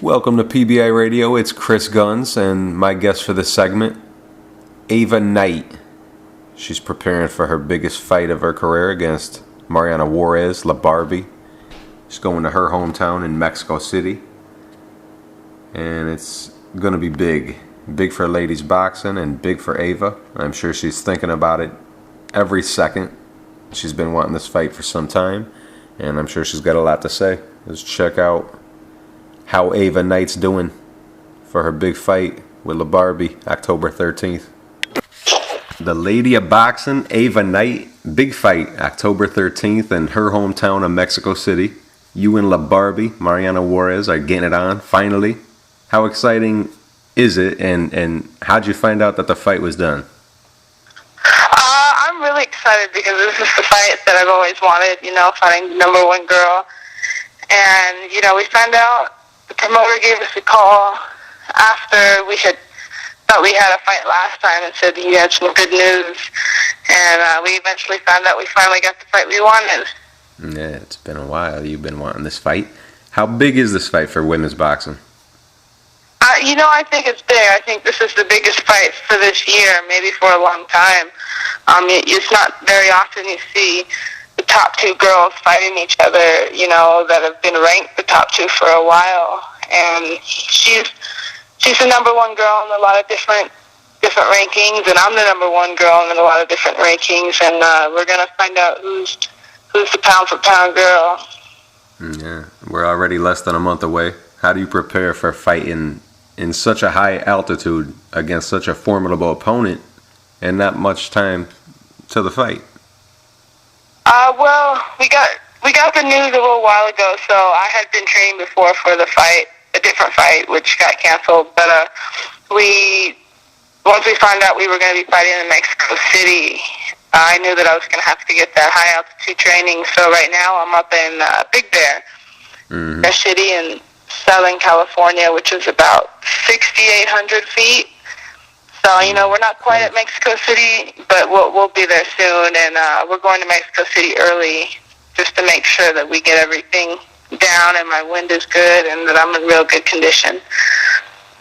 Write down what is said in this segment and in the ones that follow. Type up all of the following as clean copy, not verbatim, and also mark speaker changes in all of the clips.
Speaker 1: Welcome to PBI Radio. It's Chris Guns, and my guest for this segment, Ava Knight. She's preparing for her biggest fight of her career against Mariana Juarez, Barbie. She's going to her hometown in Mexico City, and it's going to be big. Big for ladies boxing and big for Ava. I'm sure she's thinking about it every second. She's been wanting this fight for some time, and I'm sure she's got a lot to say. Let's check out how Ava Knight's doing for her big fight with Barbie, October 13th. The lady of boxing, Ava Knight, big fight, October 13th in her hometown of Mexico City. You and Barbie Mariana Juarez are getting it on, finally. How exciting is it, and how'd you find out that the fight was done?
Speaker 2: I'm really excited because this is the fight that I've always wanted, fighting the number one girl. And, we found out. The promoter gave us a call after we thought we had a fight last time and said he had some good news. And we eventually found out we finally got the fight we wanted.
Speaker 1: Yeah, it's been a while. You've been wanting this fight. How big is this fight for women's boxing?
Speaker 2: I think it's big. I think this is the biggest fight for this year, maybe for a long time. It's not very often you see the top two girls fighting each other, that have been ranked the top two for a while. And she's the number one girl in a lot of different rankings, and I'm the number one girl in a lot of different rankings, and we're gonna find out who's the pound for pound girl.
Speaker 1: Yeah, we're already less than a month away. How do you prepare for fighting in such a high altitude against such a formidable opponent and not much time to the fight?
Speaker 2: Well, we got the news a little while ago, so I had been training before for the fight, a different fight, which got canceled. But once we found out we were going to be fighting in Mexico City, I knew that I was going to have to get that high altitude training. So right now I'm up in Big Bear, City in Southern California, which is about 6,800 feet. So, we're not quite at Mexico City, but we'll be there soon, and we're going to Mexico City early just to make sure that we get everything down and my wind is good and that I'm in real good condition.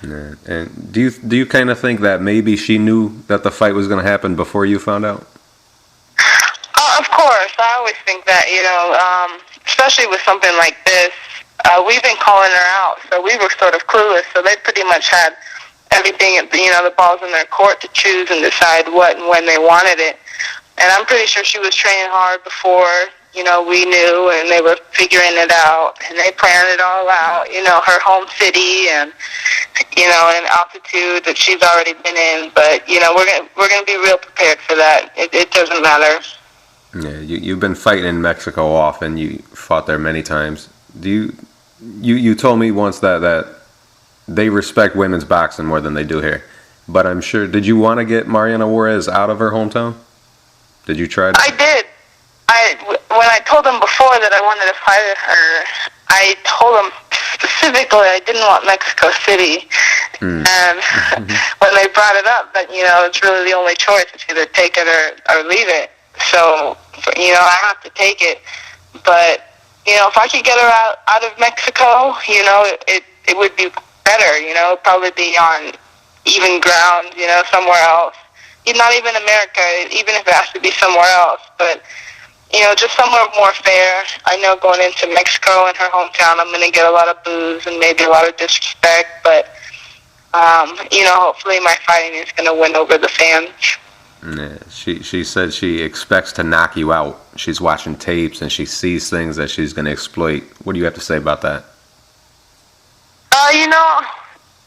Speaker 1: Yeah. And do you kind of think that maybe she knew that the fight was going to happen before you found out?
Speaker 2: Of course. I always think that, especially with something like this. We've been calling her out, so we were sort of clueless, so they pretty much had everything, the balls in their court to choose and decide what and when they wanted it. And I'm pretty sure she was training hard before, we knew, and they were figuring it out, and they planned it all out, her home city and, an altitude that she's already been in. But, we're gonna be real prepared for that. It doesn't matter.
Speaker 1: Yeah, you've been fighting in Mexico often. You fought there many times. You told me once that they respect women's boxing more than they do here. But I'm sure, did you want to get Mariana Juarez out of her hometown? Did you try to?
Speaker 2: I did. When I told them before that I wanted to fight her, I told them specifically I didn't want Mexico City. And when they brought it up, that, it's really the only choice. It's either take it or leave it. So, I have to take it. But, if I could get her out of Mexico, it would be better, probably be on even ground, somewhere else. Not even America, even if it has to be somewhere else. But, just somewhere more fair. I know going into Mexico and her hometown, I'm going to get a lot of boos and maybe a lot of disrespect. But, hopefully my fighting is going to win over the fans.
Speaker 1: Yeah, she said she expects to knock you out. She's watching tapes and she sees things that she's going to exploit. What do you have to say about that?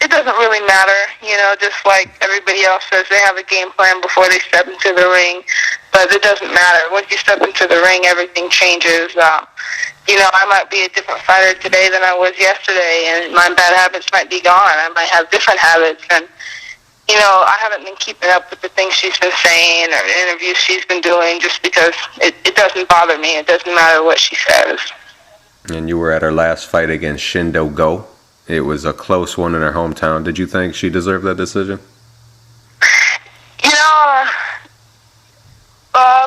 Speaker 2: It doesn't really matter. Just like everybody else says, they have a game plan before they step into the ring. But it doesn't matter. Once you step into the ring, everything changes. I might be a different fighter today than I was yesterday, and my bad habits might be gone. I might have different habits, and I haven't been keeping up with the things she's been saying or the interviews she's been doing just because it doesn't bother me. It doesn't matter what she says.
Speaker 1: And you were at her last fight against Shindo Go. It was a close one in her hometown. Did you think she deserved that decision?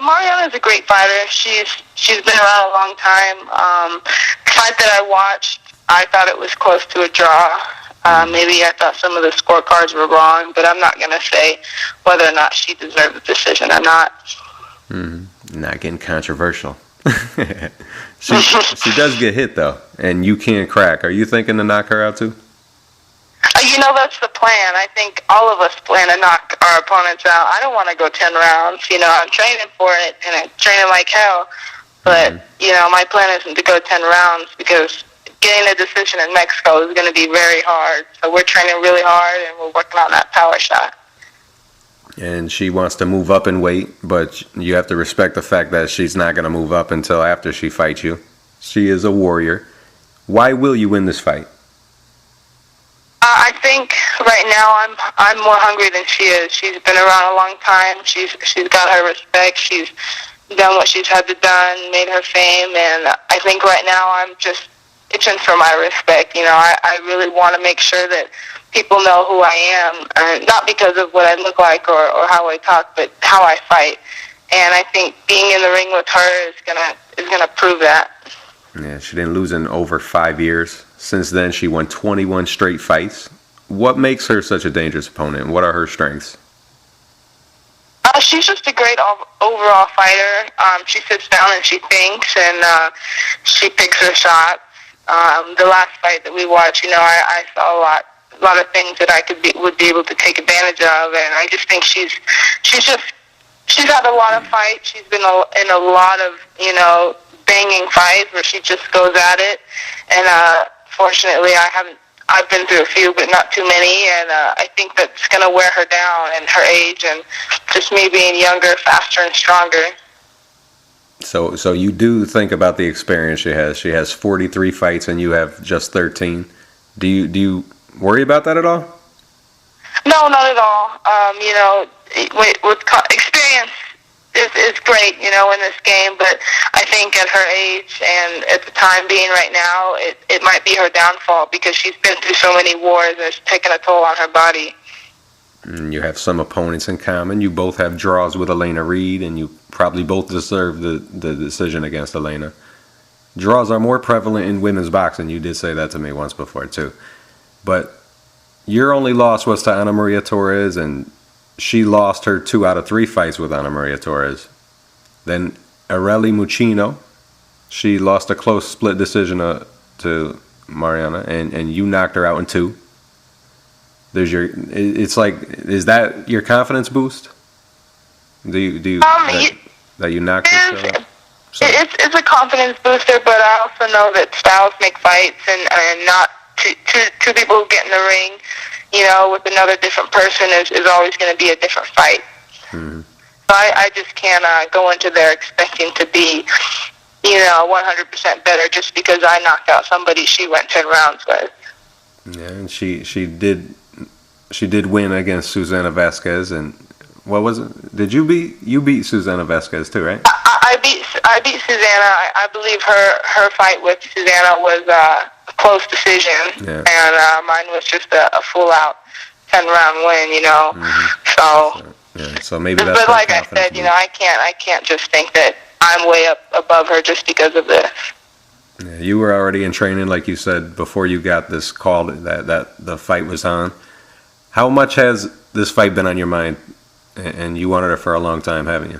Speaker 2: Mariana's a great fighter. She's been around a long time. The fight that I watched, I thought it was close to a draw. Maybe I thought some of the scorecards were wrong, but I'm not going to say whether or not she deserved the decision or not.
Speaker 1: Not getting controversial. She does get hit, though, and you can't crack. Are you thinking to knock her out, too?
Speaker 2: That's the plan. I think all of us plan to knock our opponents out. I don't want to go 10 rounds. I'm training for it, and I'm training like hell. But, my plan isn't to go 10 rounds because getting a decision in Mexico is going to be very hard. So we're training really hard, and we're working on that power shot.
Speaker 1: And she wants to move up in weight, but you have to respect the fact that she's not going to move up until after she fights you. She is a warrior. Why will you win this fight?
Speaker 2: I think right now I'm more hungry than she is. She's been around a long time. She's got her respect. She's done what she's had to done, made her fame, and I think right now I'm just itching for my respect. I really want to make sure that people know who I am, not because of what I look like or how I talk, but how I fight. And I think being in the ring with her is gonna prove that.
Speaker 1: Yeah, she didn't lose in over 5 years. Since then, she won 21 straight fights. What makes her such a dangerous opponent? What are her strengths?
Speaker 2: She's just a great overall fighter. She sits down and she thinks, and she picks her shots. The last fight that we watched, I saw a lot of things that I would be able to take advantage of, and I just think she's had a lot of fights. She's been in a lot of banging fights where she just goes at it, and fortunately I've been through a few, but not too many, and I think that's going to wear her down, and her age, and just me being younger, faster, and stronger.
Speaker 1: So you do think about the experience she has. She has 43 fights, and you have just 13. Do you worry about that at all?
Speaker 2: No, not at all. With experience is great, in this game, but I think at her age and at the time being right now, it might be her downfall because she's been through so many wars and it's taken a toll on her body.
Speaker 1: And you have some opponents in common. You both have draws with Elena Reed, and you probably both deserve the decision against Elena. Draws are more prevalent in women's boxing. You did say that to me once before, too. But your only loss was to Ana Maria Torres, and she lost her 2 out of 3 fights with Ana Maria Torres. Then Areli Mucino, she lost a close split decision to Mariana, and you knocked her out in 2. Is that your confidence boost? Do you that you knocked her out?
Speaker 2: It's a confidence booster, but I also know that styles make fights, and not two people who get in the ring, with another different person is always going to be a different fight. Mm-hmm. So I just can't go into there expecting to be, 100% better just because I knocked out somebody she went 10 rounds with.
Speaker 1: Yeah, and she did win against Susanna Vasquez, and what was it? You beat Susanna Vasquez too, right?
Speaker 2: I beat Susanna. I believe her fight with Susanna was a close decision, and mine was just a full-out 10-round win,
Speaker 1: Mm-hmm. So maybe that's.
Speaker 2: But like I said, I can't just think that I'm way up above her just because of this.
Speaker 1: Yeah, you were already in training, like you said, before you got this call that the fight was on. How much has this fight been on your mind? And you wanted her for a long time, haven't you?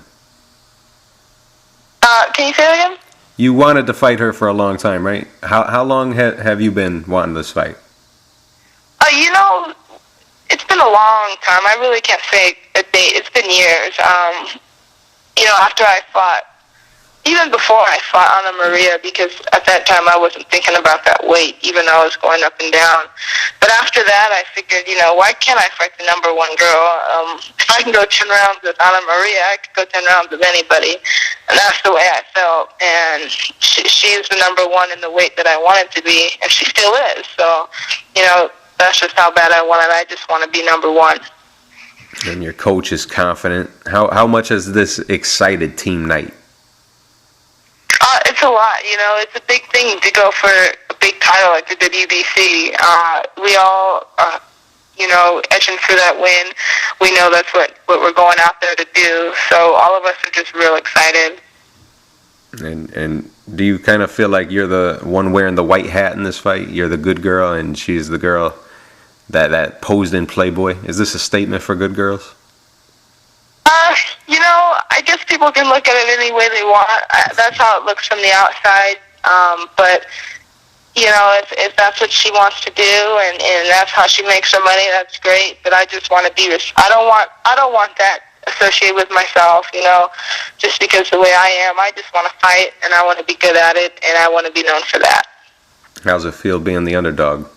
Speaker 2: Can you say that again?
Speaker 1: You wanted to fight her for a long time, right? How long have you been wanting this fight?
Speaker 2: It's been a long time. I really can't say a date. It's been years. After I fought, even before I fought Ana Maria, because at that time I wasn't thinking about that weight, even though I was going up and down. But after that, I figured, why can't I fight the number one girl? If I can go 10 rounds with Ana Maria, I could go 10 rounds with anybody. And that's the way I felt. And she's the number one in the weight that I wanted to be, and she still is. So, that's just how bad I want it. I just want to be number one.
Speaker 1: And your coach is confident. How much has this excited Team Knight?
Speaker 2: It's a lot, it's a big thing to go for a big title like the WBC. We all, etching for that win. We know that's what we're going out there to do. So all of us are just real excited.
Speaker 1: And do you kind of feel like you're the one wearing the white hat in this fight? You're the good girl, and she's the girl that posed in Playboy. Is this a statement for good girls?
Speaker 2: I guess people can look at it any way they want. That's how it looks from the outside. But if that's what she wants to do, and that's how she makes her money, that's great. But I just want to be. I don't want that associated with myself. Just because the way I am, I just want to fight, and I want to be good at it, and I want to be known for that.
Speaker 1: How's it feel being the underdog?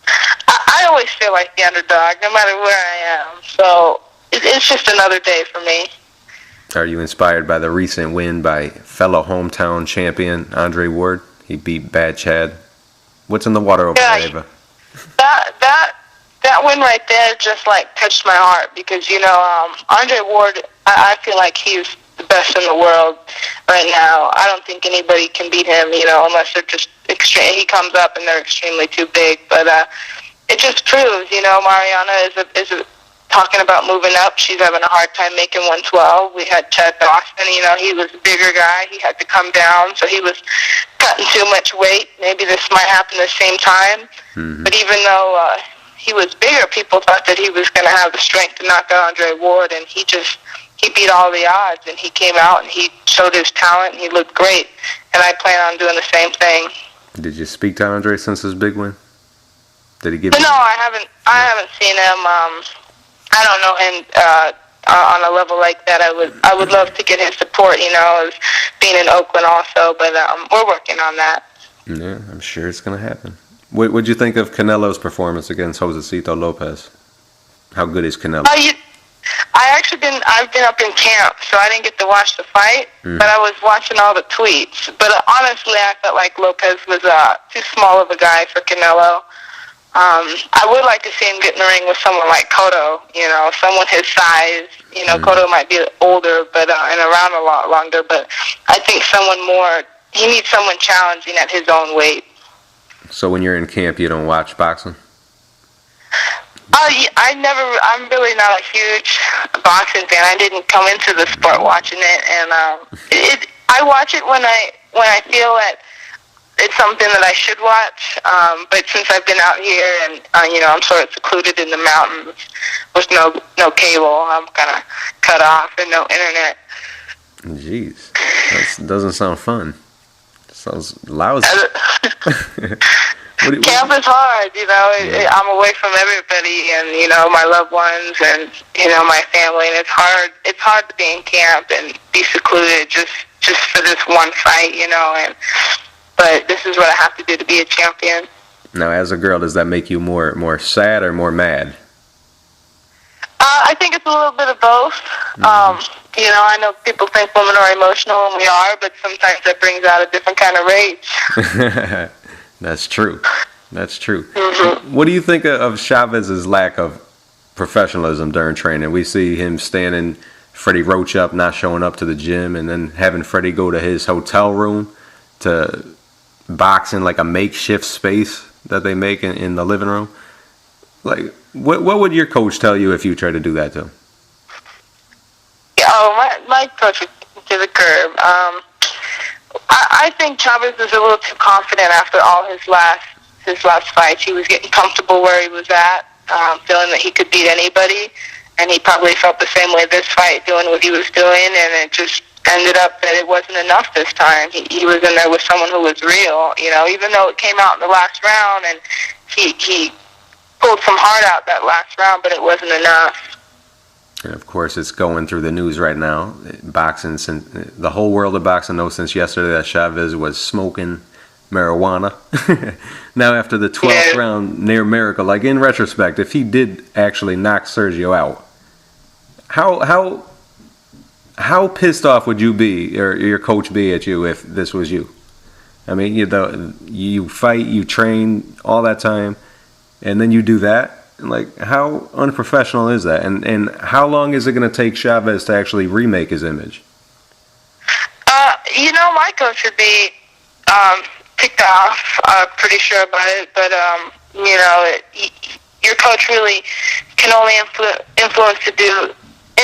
Speaker 2: I always feel like the underdog, no matter where I am. So it's just another day for me.
Speaker 1: Are you inspired by the recent win by fellow hometown champion Andre Ward? He beat Bad Chad. What's in the water over there, Ava?
Speaker 2: That win right there just touched my heart because Andre Ward, I feel like he's the best in the world right now. I don't think anybody can beat him, unless they're just extreme. He comes up and they're extremely too big, but it just proves, Mariana is talking about moving up. She's having a hard time making 112. We had Chad Dawson, he was a bigger guy. He had to come down, so he was cutting too much weight. Maybe this might happen at the same time. Mm-hmm. But even though he was bigger, people thought that he was going to have the strength to knock out Andre Ward, and he beat all the odds, and he came out and he showed his talent, and he looked great. And I plan on doing the same thing.
Speaker 1: Did you speak to Andre since his big win? Did he give you?
Speaker 2: No, I haven't seen him. I don't know him on a level like that. I would love to get his support, as being in Oakland also, but we're working on that.
Speaker 1: Yeah, I'm sure it's going to happen. What'd you think of Canelo's performance against Josecito Lopez? How good is Canelo?
Speaker 2: I've been up in camp, so I didn't get to watch the fight, but I was watching all the tweets. But honestly, I felt like Lopez was too small of a guy for Canelo. I would like to see him get in the ring with someone like Cotto, someone his size. Cotto might be older, but and around a lot longer. But I think he needs someone challenging at his own weight.
Speaker 1: So when you're in camp, you don't watch boxing?
Speaker 2: I'm really not a huge boxing fan. I didn't come into the sport watching it, and I watch it when I feel that it's something that I should watch, but since I've been out here and I'm sort of secluded in the mountains with no cable, I'm kind of cut off and no internet.
Speaker 1: Jeez, that doesn't sound fun. Sounds lousy.
Speaker 2: Camp is hard, I'm away from everybody and my loved ones and my family, and it's hard. It's hard to be in camp and be secluded just for this one fight, But this is what I have to do to be a champion.
Speaker 1: Now, as a girl, does that make you more sad or more mad?
Speaker 2: I think it's a little bit of both. Mm-hmm. I know people think women are emotional, and we are, but sometimes that brings out a different kind of rage.
Speaker 1: That's true.
Speaker 2: Mm-hmm.
Speaker 1: What do you think of Chavez's lack of professionalism during training? We see him standing Freddie Roach up, not showing up to the gym, and then having Freddie go to his hotel room to box in like a makeshift space that they make in the living room. Like, what would your coach tell you if you tried to do that to him?
Speaker 2: My coach would to the curb. I think Chavez is a little too confident after all his last fights. He was getting comfortable where he was at, feeling that he could beat anybody, and he probably felt the same way this fight, doing what he was doing, and it just ended up that it wasn't enough this time. He was in there with someone who was real, even though it came out in the last round, and he pulled some heart out that last round, but it wasn't enough.
Speaker 1: And of course, it's going through the news right now. Boxing, since the whole world of boxing knows since yesterday that Chavez was smoking marijuana. Now, after the 12th round near miracle, like in retrospect, if he did actually knock Sergio out, how pissed off would you be, or your coach be at you if this was you? I mean, you fight, you train all that time, and then you do that. Like, how unprofessional is that? And how long is it going to take Chavez to actually remake his image?
Speaker 2: My coach would be ticked off. Pretty sure about it, but your coach really can only influence to do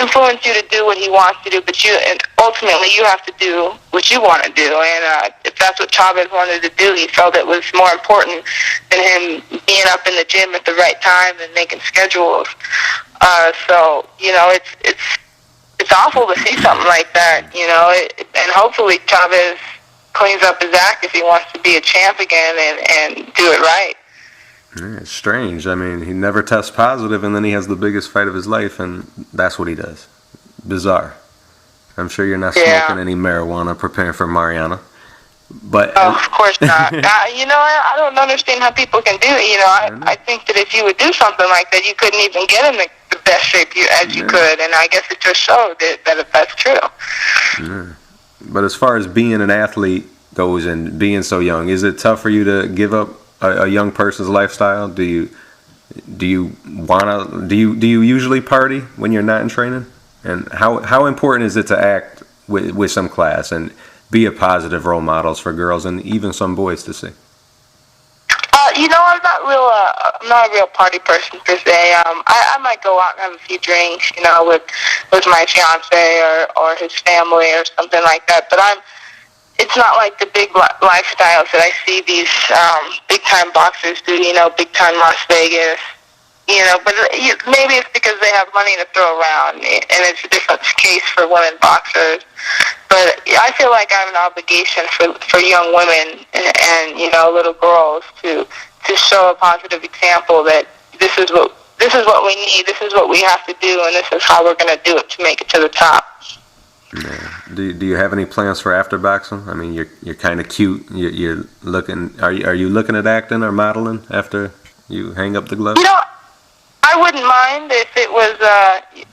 Speaker 2: influence you to do what he wants to do, and ultimately you have to do what you want to do. And if that's what Chavez wanted to do, he felt it was more important than him being up in the gym at the right time and making schedules. So it's awful to see something like that, and hopefully Chavez cleans up his act if he wants to be a champ again and do it right.
Speaker 1: Yeah, it's strange. I mean, he never tests positive, and then he has the biggest fight of his life, and that's what he does. Bizarre. I'm sure you're not smoking any marijuana preparing for Mariana. But
Speaker 2: of course not. I don't understand how people can do it. I think that if you would do something like that, you couldn't even get in the best shape as you could, and I guess it just showed that that's true.
Speaker 1: Yeah. But as far as being an athlete goes and being so young, is it tough for you to give up a young person's lifestyle? Do you usually party when you're not in training? And how important is it to act with some class and be a positive role models for girls and even some boys to see?
Speaker 2: I'm not a real party person per se. I might go out and have a few drinks, with my fiance or his family or something like that. But it's not like the big lifestyles that I see these big time boxers do. Big time Las Vegas. But maybe it's because they have money to throw around, and it's a different case for women boxers. But I feel like I have an obligation for young women and little girls to show a positive example that this is what we need, this is what we have to do, and this is how we're going to do it to make it to the top.
Speaker 1: Yeah. Do you have any plans for after boxing? I mean, you're kind of cute. You're looking. Are you looking at acting or modeling after you hang up the gloves?
Speaker 2: I wouldn't mind if it was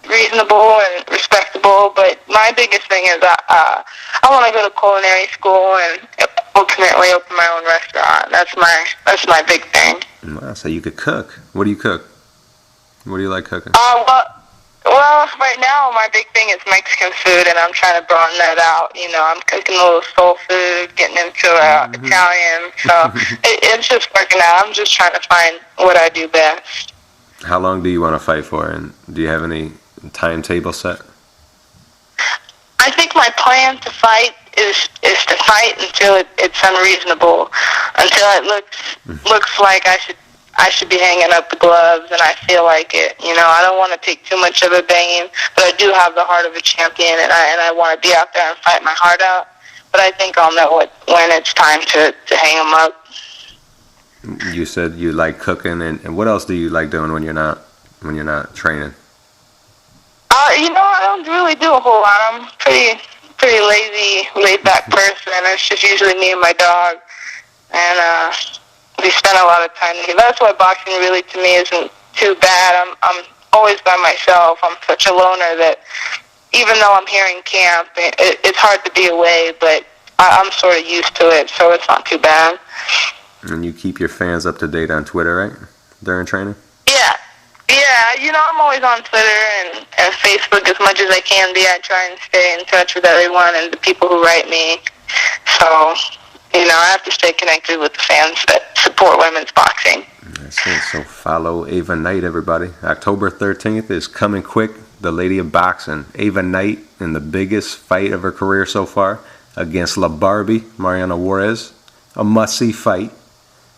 Speaker 2: reasonable and respectable, but my biggest thing is I want to go to culinary school and ultimately open my own restaurant. That's my big thing.
Speaker 1: Wow, so you could cook. What do you cook? What do you like cooking?
Speaker 2: Well, right now my big thing is Mexican food, and I'm trying to broaden that out. I'm cooking a little soul food, getting into Italian, so it's just working out. I'm just trying to find what I do best.
Speaker 1: How long do you want to fight for, and do you have any timetable set?
Speaker 2: I think my plan to fight is to fight until it's unreasonable, until it looks like I should be hanging up the gloves, and I feel like it. I don't want to take too much of a banging, but I do have the heart of a champion, and I want to be out there and fight my heart out. But I think I'll know when it's time to hang them up.
Speaker 1: You said you like cooking, and what else do you like doing when you're not training?
Speaker 2: I don't really do a whole lot. I'm pretty lazy, laid back person. It's just usually me and my dog, and we spend a lot of time together. That's why boxing really to me isn't too bad. I'm always by myself. I'm such a loner that even though I'm here in camp, it's hard to be away, but I'm sort of used to it, so it's not too bad.
Speaker 1: And you keep your fans up to date on Twitter, right? During training?
Speaker 2: Yeah. I'm always on Twitter and Facebook as much as I can be. I try and stay in touch with everyone and the people who write me. So, I have to stay connected with the fans that support women's boxing.
Speaker 1: That's it. So follow Ava Knight, everybody. October 13th is coming quick. The Lady of Boxing, Ava Knight, in the biggest fight of her career so far against Barbie Mariana Juarez. A must-see fight.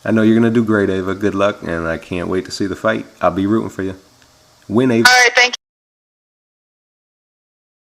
Speaker 1: I know you're going to do great, Ava. Good luck, and I can't wait to see the fight. I'll be rooting for you. Win, Ava.
Speaker 2: All right, thank you.